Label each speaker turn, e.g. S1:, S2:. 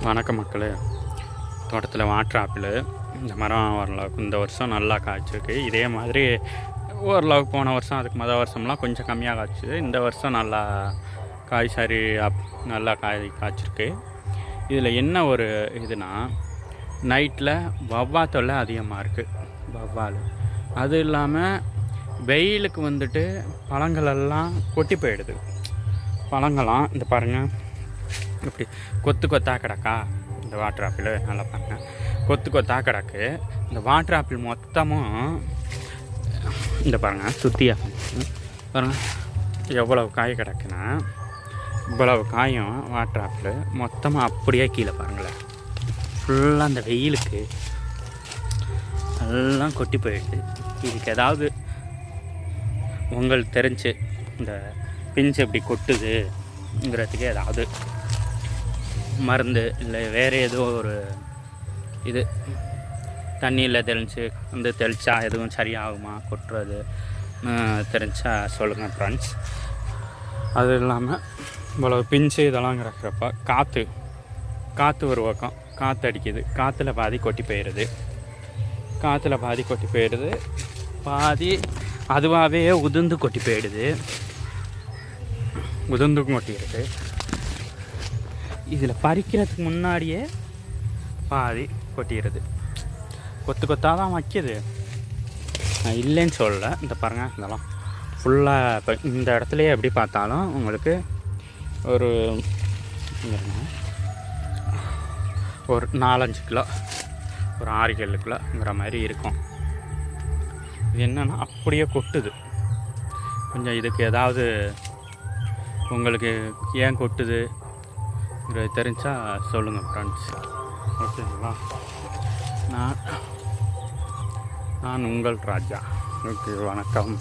S1: வணக்கம் மக்களே. தோட்டத்தில் வாட்டர் ஆப்பிள் இந்த மரம் ஓரளவுக்கு இந்த வருஷம் நல்லா காய்ச்சிருக்கு. இதே மாதிரி ஓரளவுக்கு போன வருஷம் அதுக்கு மொதல் வருஷம்லாம் கொஞ்சம் கம்மியாக காய்ச்சிது. இந்த வருஷம் நல்லா காய் சரி நல்லா காய்ச்சிருக்கு. இதில் என்ன ஒரு இதுனா, நைட்டில் வவ்வால் தொல்லை அதிகமாக இருக்குது. வவ்வால் அது இல்லாமல் வெயிலுக்கு வந்துட்டு பழங்களெல்லாம் கொட்டி போயிடுது. பழங்கள்லாம் இந்த பாருங்கள், இப்படி கொத்து கொத்தாக கிடக்கா. இந்த வாட்டர் ஆப்பிள் நல்லா பாருங்கள், கொத்து கொத்தாக கிடக்கு. இந்த வாட்டர் ஆப்பிள் மொத்தமும் இந்த பாருங்கள், சுற்றியாக பாருங்கள் எவ்வளவு காய் கிடக்குன்னா, இவ்வளவு காயும் வாட்டர் ஆப்பிள் மொத்தமாக அப்படியே கீழே பாருங்களேன். ஃபுல்லாக அந்த வெயிலுக்கு எல்லாம் கொட்டி போயிடுது. இதுக்கு ஏதாவது உங்களுக்கு தெரிஞ்சு இந்த பிஞ்சு எப்படி கொட்டுதுங்கிறதுக்கு ஏதாவது மருந்து இல்லை வேறு ஏதோ ஒரு இது தண்ணியில் தெளித்தா எதுவும் சரியாகுமா கொட்டுறது தெரிஞ்சா சொல்லுங்கள் ஃப்ரெண்ட்ஸ். அது இல்லாமல் இவ்வளோ பிஞ்சு இதெல்லாம் கிடக்கிறப்ப காற்று ஒரு பக்கம் காற்று அடிக்குது. காற்றுல பாதி கொட்டி போயிடுது. பாதி அதுவாகவே உதிர்ந்து கொட்டி போயிடுது. உதிர்ந்துக்கும் கொட்டிடுது. இதில் பறிக்கிறதுக்கு முன்னாடியே பாதி கொட்டிடுது. கொத்து கொத்தாக தான் வைக்கிது, நான் இல்லைன்னு சொல்லலை. இந்த பாருங்கள், இதெல்லாம் ஃபுல்லாக இப்போ இந்த இடத்துலையே எப்படி பார்த்தாலும் உங்களுக்கு ஒரு 4-5 கிலோ, ஒரு 6-7 கிலோங்கிற மாதிரி இருக்கும். இது என்னென்னா அப்படியே கொட்டுது. கொஞ்சம் இதுக்கு ஏதாவது உங்களுக்கு ஏன் கொட்டுது தெரிஞ்சால் சொல்லுங்கள் ஃப்ரெண்ட்ஸ். ஓகேங்களா? நான் உங்கள் ராஜா. ஓகே, வணக்கம்.